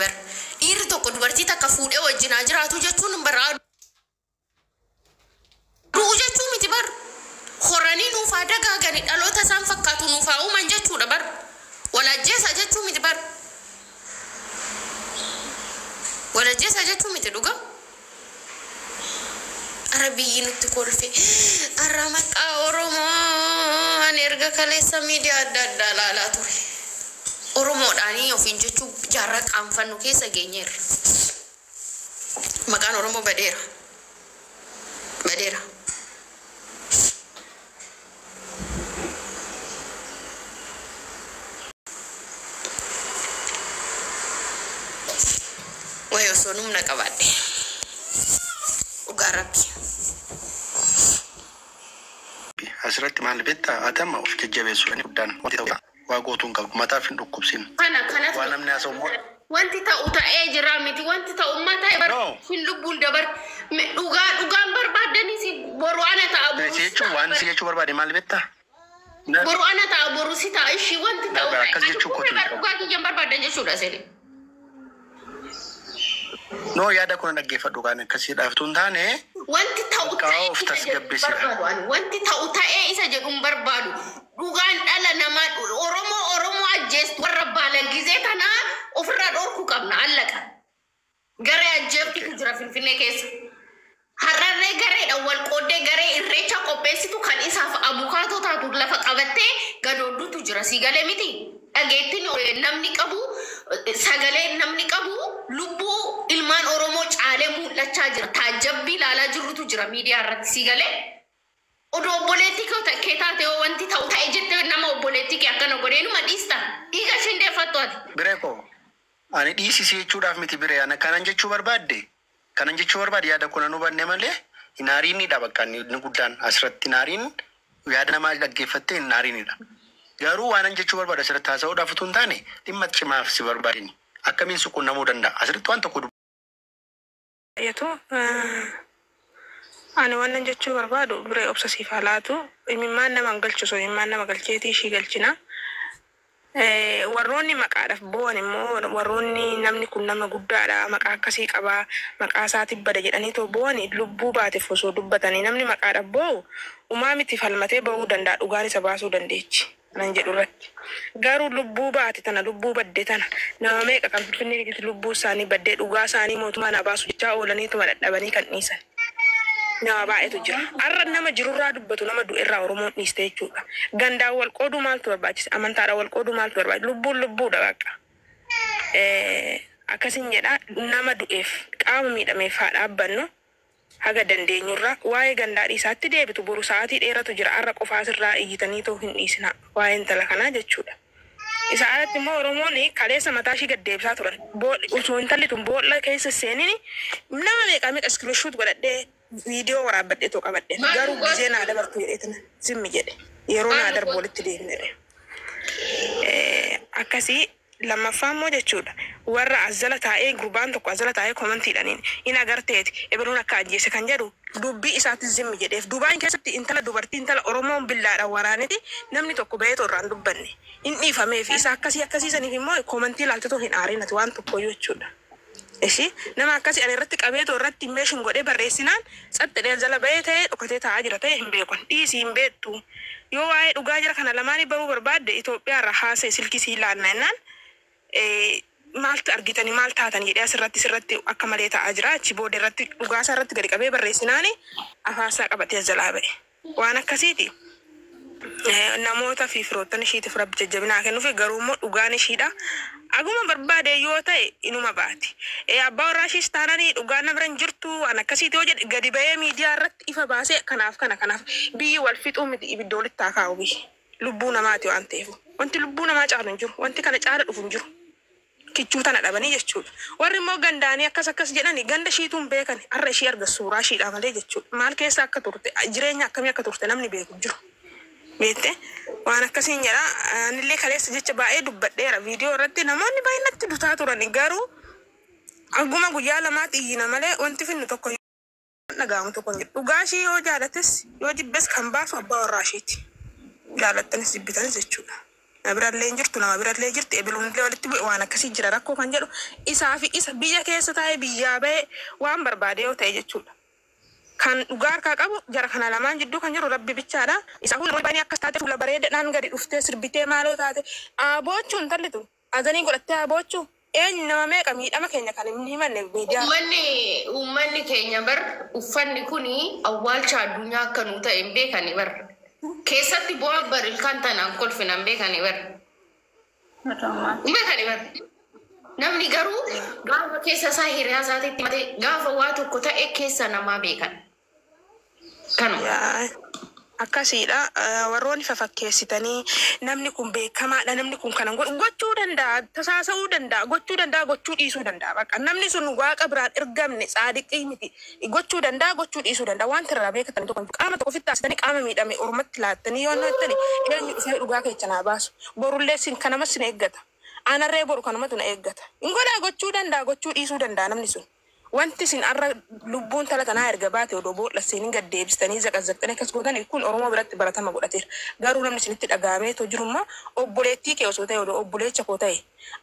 bar dhiirri tokko dubartii takka fuudhee wajjinaa jiraatu jechuun hin barbaadu. Du'u jechuun miti bar horanii nuufaa dagaaganii dhaloota isaan fakkaatu nuufaa uuman jechuudha bar walajjeessa jechuun miti bar walajjeessa jechuun miti dhuga. Arabiyyi nutti kolfe arra maqaa Oromoo ani erga kaleessa miidiyaa adda addaa ilaalaa ture. Oromoodhaanii ofiin jechuun jaarraa qaanfannu keessa geenyeerra. Maqaan Oromoo badeera. Badeera. Wayyo sonumna qabaadhe. Dhugaa Rabbi. Asirratti maal beektaa atama of jajjabeessu guddaan wanti ta'u waa gootuun qabu mataaf hin dhukkubsin. Waa namni haasa'u wanti ta'u ta'ee jira miti wanti ta'u mataa bar hin lubbuun dabar dhugaan barbaadanii boru ana ta'a boru. Jechuun waan si jechuu barbaade maal beektaa? Boru ana ta'a boru si ta'a ishii wanti ta'u akkas jechuu kooti. Dhugaa kiyyan barbaadan jechuudha seeni. No yaada kun dhaggeeffadhu kan akkasii dhaaftuun taane wanti ta'u ta'ee of tasgabbisiisa. Wanti ta'u ta'ee isa jedhuun barbaadu dhugaan dhala namaa Oromoo ajjeestu warra baalan gizee tanaa ofirraa dhorkuu qabna allaqa. Garee ajjeeftu jira Finfinnee keessa. Hararree gareedhaan wal qooddee garee irreecha qopheessitu kan isaaf abukaatoo taatu lafa qabattee gadoodduutu jira siigalee miti. Dhageettiin namni qabu sagalee namni qabu lubbuu ilmaan Oromoo caalee mul'achaa jira. Taajjabbii ilaalaa jirrutu jira miidiyaa irratti siigalee. Odoo obboleettii kee taate yoo wanti ta'u ta'e jettee nama obboleettii kee akkana godheenuma dhiista. Dhiiga isheen deeffattu ati. Bireeko ani dhiisisii jechuudhaaf miti biree ana kanan jechuu barbaadde. Kanan jechuu barbaade yaada kun nu banne malee inaariinidha bakka inni guddaan asirratti inaariin yaada namaa dhaggeeffattee inaariinidha. Garuu waanan jechuu barbaade asirratti haasa'uudhaaf utuu hin taane dhimma cimaaf si barbaadini. Akkamiin suquunnamuu danda'a? Asirratti waan tokko ani wannan jechuu barbaadu biree obsasiif haalaatu imimmaan nama galchu so imimmaan nama galcheetii ishii galchina. Warroonni maqaadhaaf bo'an immoo warroonni namni kun nama guddaadha maqaa akkasii qabaa maqaa isaatiif bada jedhanii too bo'an lubbuu baateef osoo dubbatanii namni maqaadhaaf bo'u uumaa miti falmatee ba'uu danda'a dhugaan isa baasuu dandeechi. Nan jedhu irratti garuu lubbuu baate tana lubbuu badde tana nama meeqa kan Finfinnee keessatti lubbuu isaanii baddee dhugaa isaanii mootummaan abaasu jechaa oolaniituma dadhabanii kan dhiisan nama baay'eetu jira. Arra nama jirurraa dubbatu nama du'erraa Oromoon dhiiste jechuudha. Gandaan wal qooduu maaltu barbaachisa? Amantaadhaan wal qooduu maaltu barbaachisa? Lubbuudha bakka. Akkasiin jedha nama du'eef qaama miidhameef haa dhaabbannu haga dandeenyurraa waa'ee gandaa dhiisaatti deebitu boru sa'aatii dheeratu jira arra qofaa sirraa iyyitanii too hin dhiisina waa'ee intala kanaa jechuudha. Isa alatti immoo Oromoon kaleessa mataa ishii gad deebisaa turan. Osoo intalli tun boolla keessa seenini nama meeqa iskiriishuut godhadhee viidiyoo waraabbadhee too qabadhe garuu gizee naa dabartu jedheetina zimmi jedhe yeroo naa darbu walitti deemne. Akkasii lammaffaa immoo jechuudha warra azala taa'ee gurbaan tokko azala taa'ee komantiidhaniin in agarteeti ebeluun akka ajjeese kan jedhu dubbii isaatti zimmi jedheef Duubaan keessatti intala dubartii intala Oromoon billaadhaan waraaneti namni tokko ba'eetoo irraan dubbanne in dhiifameef isa akkasiisaniif immoo komantii ilaaltatoo hin aarinati waan tokkoyyuu jechuudha. Ishi nama akkasii ani irratti qabeetoo irratti meeshin godhee barreessinaan saxxedhee jala ba'ee ta'ee dhokatee taa'aa jira ta'e hin beekon dhiisii hin beektu yoo waa'ee dhugaa jira kana lamaanii baruu barbaadde Itoophiyaa irraa haasa'e silkisii ilaannaa jennaan maaltu argitanii maal taatan jedhee asirratti akka malee ta'aa jira achi booda irratti dhugaasaa irratti gadi qabee barreessinaani afaasaa qabatee jalaa ba'e waan akkasiiti. Namoota fi firoottan ishiitiif rabbi jajjabinaa kennuufi garuu immoo dhugaan ishiidha. Aguma barbaade yoo ta'e inuma baati. Abbaa warraa ishiis taananii dhugaan nama biran jirtu waan akkasiiti yoo jedhe gadi ba'ee miidiyaa irratti ifa baasee kanaaf biyyi wal fixuu miti ibidda walitti haa kaa'u biyyi. Lubbuu namaati waan ta'eef. Wanti lubbuu namaa caalu hin jiru. Wanti kana caala dhufu hin jiru. Kichuu tana dhabanii jechuudha. Warri immoo gandaanii akkas jedhanii ganda shiituun beekan har'a ishii arga suuraa shiidhaa malee jechuudha. Maal keessa akka turte jireenya akkamii akka turte namni beeku jiru. Beekte waan akkasiin jedha anillee kaleessa jecha baay'ee dubbadheera viidiyoo irratti namoonni baay'inatti dutaa turan garuu aguma guyyaa lamaatti iyyina malee wanti finnu tokko dhaga'amu tokko hin jiru. Dhugaa ishii yoo jaalattes yoo jibbes kan baasu abbaa warraa ishiiti. Jaalattanis jibbitanis jechuudha. birallee jirtu nama birallee jirti ebiluunillee walitti bu'e waan akkasii jira rakkoo kan jedhu isaa fi isa biyya keessa taa'ee biyyaa ba'e waan barbaade yoo ta'e jechuudha. Kan dhugaa harkaa qabu jara kana lamaan jidduu kan jiru rabbi bichaadha. Isa hundi bani akkas taate fuula bareedaadhaan gadi dhuftee sirbitee maaloo taate aboochuun tallitu azanii godhattee aboochuu eenyu nama meeqa miidhama keenya kan hin himanne miidiyaa. Uummanni keenya bar uffanni kuni awwaalcha addunyaa akka nu ta'e hin beekani bar. Keessatti bu'aa bar ilkaan tanaan kolfinan beekani bar. Beekani bar. Namni garuu gaafa keessa isaa hiriyaa isaatiitti matee gaafa waa tokko ta'e keessa namaa beekan. Kanuma. Akkasiidha warroonni fafakkeessitanii namni kun beekamaadha namni kun kanan gochuu danda'a tasaasa'uu danda'a gochuu dhiisuu danda'a bakka namni sun waaqa biraan ergamne saadiqii miti gochuu danda'a gochuu dhiisuu danda'a waan irraa beekatan tokko qaama tokko ofitti taasisanii qaama miidhame ormatti laattanii yoo nattani eenyu dhufee dhugaa keechanaa baasu borullee sin kanamas sin eeggata aanarree boru kanumatu na eeggata ingodaa gochuu danda'a gochuu dhiisuu danda'a namni sun. Wanti sin arra lubbuun tala tanaa erga baate odoo boolla seenin gad deebistanii zaqazzaqxanii akkas gootanii kun Oromoo biratti baratama godhateera. Garuu namni sinitti dhagaamee too jirummaa obboleettii kee osoo ta'e odoo obboleecha koo ta'e.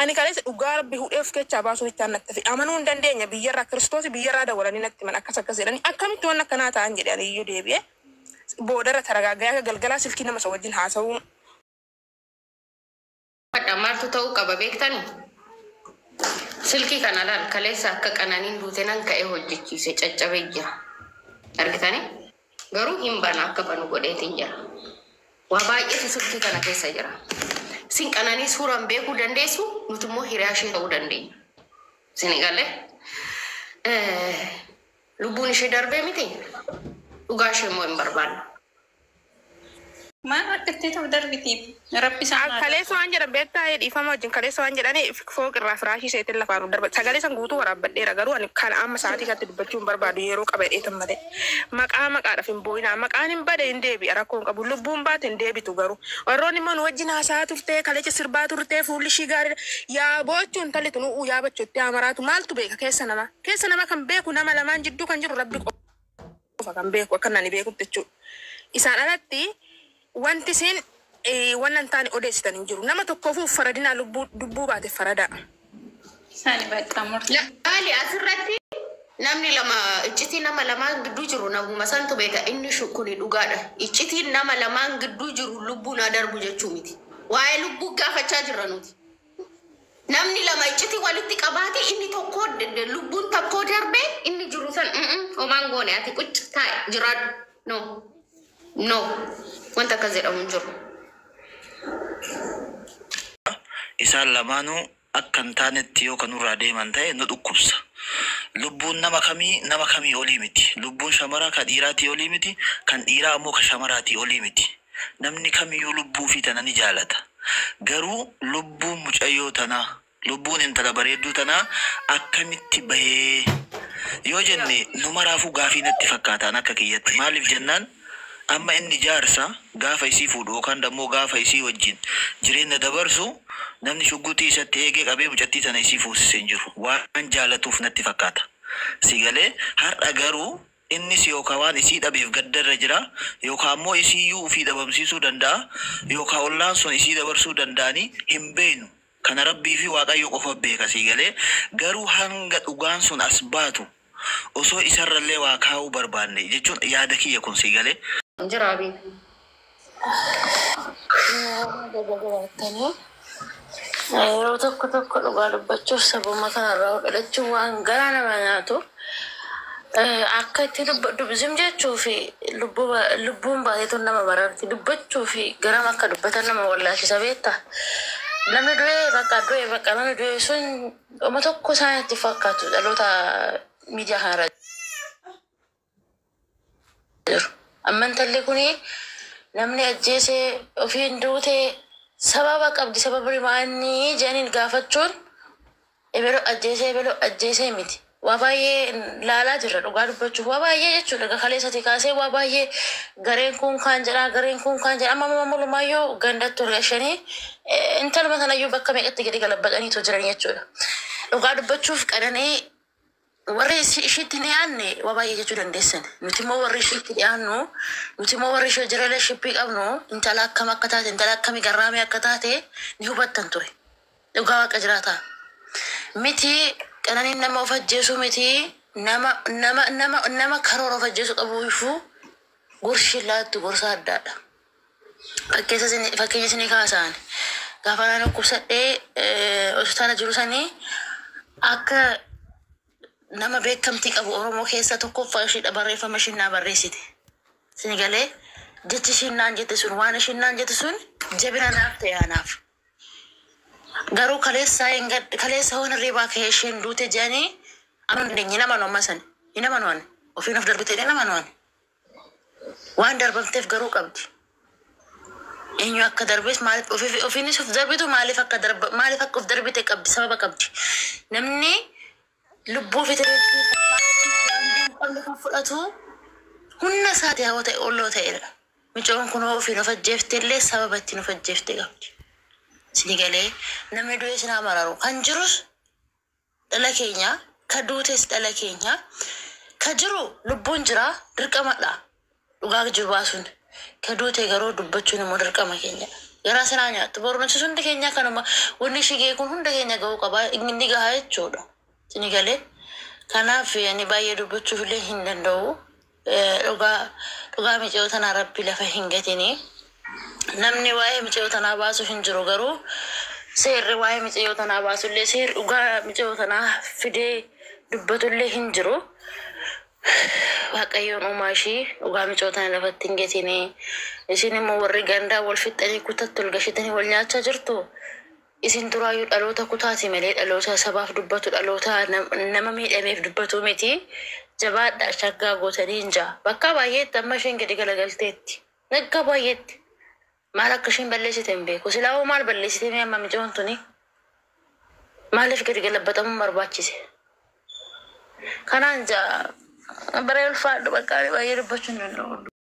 Ani kaleessa dhugaa rabbi hudheef keechaa baasuu itti aannatta fi amanuu hin dandeenya biyyarraa Kiristoos biyyarraa dawalanii natti man akkas jedhanii akkamitti waan akkanaa ta'an jedhe ani iyyuu deebi'e boodarra taragaaggaa akka galgalaa silkii nama isa wajjin haasa'uu. Maaltu ta'uu qaba beektanii? Silkii kana laal kaleessa akka qananiin duute nan ka'ee hojjechiise caccabee jira. Argitanii? Garuu hin bana akka banu godheetiin jira. Waa baay'eetu silkii kana keessa jira. Sin qananii suuraan beekuu dandeessu nuti immoo hiriyaa ishee ta'uu dandeenya. Sin galee lubbuun ishee darbee miti dhugaa ishee immoo hin barbaannu. Maal akkatti ta'u darbitiif rabbisaa kaleessa waan jedhan beektaa dhiifama wajjin kaleessa waan jedhanii fooq irraa firaashii seetiin lafaan darba sagalee san guutuu waraabadheera garuu ani kan amma sa'aatii kanatti dubbachuu hin barbaadu yeroo qaba dheetan malee maqaadhaaf hin boo'inaa maqaan hin bade hin deebi'a rakkoo hin qabu lubbuun baate hin deebitu garuu warroonni immoo nu wajjin haasaa turtee kalecha sirbaa turtee fuulli ishii gaariidha yaa boochuun tallitu nu yaa bachuutti amaraatu maaltu beeka keessa nama kan beeku nama lamaan jidduu kan jiru rabbi qofa kan beeku akka nani beekutti jechuudha isaan alatti wanti sin wannan taani odeessitan hin jiru nama tokkoofuuf faradina lubbuu baate farada. Saani bakka murtii. Laali asirratti namni lama iccitii nama lamaan gidduu jiru namuma santu beeka inni shukkuni dhugaadha. Iccitiin nama lamaan gidduu jiru lubbuu na darbu jechuu miti. Waa'ee lubbuu gaafachaa jirra nuti. Namni lama iccitii walitti qabaate inni tokko lubbuun tokko darbee inni jiru san homaan goone ati qucci taa'e jiraadhu. No. Wanta akkas jedhamu jiru. Isaan lamaanuu akka hin taanetti yoo kanurraa deeman ta'e nu dhukkubsa. Lubbuun nama kamii olii miti. Lubbuun shamaraa kan dhiiraatii olii miti. Kan dhiiraa ammoo kan shamaraatii olii miti. Namni kamiyyuu lubbuu fi tana ni jaalata. Garuu lubbuun mucayyoo tanaa, lubbuun intala bareedduu tanaa akkamitti bahee yoo jenne nu maraafuu gaafii natti fakkaataan akka kiyyatti. Maaliif jennaan? Amma inni jaarsa gaafa isii fuudhu yookaan ammoo gaafa isii wajjin jireenya dabarsu namni shugguutii isatti eegee qabee mucattii sana isii fuusisee hin jiru. Waan jaalatuuf natti fakkaata. Sigalee har'a garuu innis yookaan waan isii dhabeef gaddarra jira yookaan ammoo isiiyyuu ofii dhabamsiisuu danda'a yookaan ollaan sun isii dabarsuu danda'anii hin beeknu. Kana rabbii fi waaqayyo qofa beeka sigalee garuu hanga dhugaan sun as baatu osoo isarrallee waa kaa'uu barbaanne jechuun yaada kiyya kun sigalee. Jirabi. Yeroo tokko dhugaa dubbachuuf sabuma kanarraa dhalachuun waan garaa nama nyaatu akka itti dubbisum jechuu fi lubbuun baateetu nama bararti dubbachuu fi garam akka dubbatan nama wallaachisa beektaa. Namni bakka namni du'e sun uma tokko isaanitti fakkaatu dhaloota miidiyaa kanarra jiru. Ammantallee kuni namni ajjeesee ofiin duute sababa qabdi sababa rimaanii jedhaniin gaafachuun ebeloo ajjeesee miti. Waa baay'ee laalaa jirra dhugaa dubbachuuf waa baay'ee jechuudha. Kaleessati kaasee waa baay'ee gareen kun kaan jedha amma mulumaayyuu gandattu reeshanii intaluma sanayyuu bakka meeqatti gadi galabbataniitu jiran jechuudha. Dhugaa dubbachuuf qananii warri ishiitti dhiyaanne waa baay'ee jechuu dandeessan. Nuti immoo warri ishiitti dhiyaannu, nuti immoo warri ishee jira shippii qabnu intala akkam akka taate, intala akkamii garraamee akka taate ni hubattan ture. Dhugaa waaqa jiraataa. Miti qananiin nama of ajjeesu miti nama karoora of ajjeesu qabu ifuu gorshi laattu gorsa addaadha. Fakkeenya isinii kaasaan gaafa naan dhukkubsadhee hospitaala jiru sanii akka nama beekamtii qabu Oromoo keessa tokkoffaa ishiidha barreeffama ishinnaa barreessite. Sini galee jechi ishinnaan jette sun waan ishinnaan jette sun jabina naaf ta'e anaaf. Garuu kaleessa hoon hirribaa ka'ee isheen duute jedhanii amma dandeenye nama nooma san nama noon ofiin of darbite nama noon waan darbamteef garuu qabdi. Eenyu akka darbees maaliif ofiinis of darbitu maaliif akka of darbite qabdi sababa qabdi. Namni lubbuu fitireetti kan fudhatu humna isaati haa ta'e olloo ta'edha. Micoon kun ofiin of ajjeefte illee sababa ittiin of ajjeefte qabdi. Sini galee namni du'e sinaa mararu kan jirus dhala keenya ka duutes dhala keenya ka jiru lubbuun jira dirqamadha. Dhugaa jiru baasuun ka duute garuu dubbachuun immoo dirqama keenya. Garaa sinaa nyaattu boruunsi hundi keenya kanuma wanni shigee kun hunda keenya ga'uu qaba inni gahaa jechuudha. Sini galee kanaaf ani baay'ee dubbachuuf illee hin danda'u. Dhugaa micoo tanaa rabbi lafa hin gatini. Namni waa'ee micoo tanaa baasuuf hin jiru garuu seerri waa'ee micoo tanaa baasu illee seerri dhugaa micoo tanaa fidee dubbatu illee hin jiru. Waaqayyoon uumaa ishii dhugaa micoo tanaa lafatti hin gatini. Isin immoo warri gandaa wal fixanii kutatti ol gashitanii wal nyaachaa jirtu. Isin duraayyuu dhaloota kutaati malee dhaloota sabaaf dubbatu dhaloota nama miidhameef dubbatu miti. Jabaadha shaggaa gootanii hin jaa. Bakka baay'eetti amma isheen gadi galagalteetti. Nagga baay'eetti. Maal akka isheen balleessite hin beeku. Silaawoo maal balleessite mee amma micoon tuni? Maaliif gadi galabbatamuu barbaachise? Kanaan jaa baree ulfaadhu bakka baay'ee dubbachuun danda'u.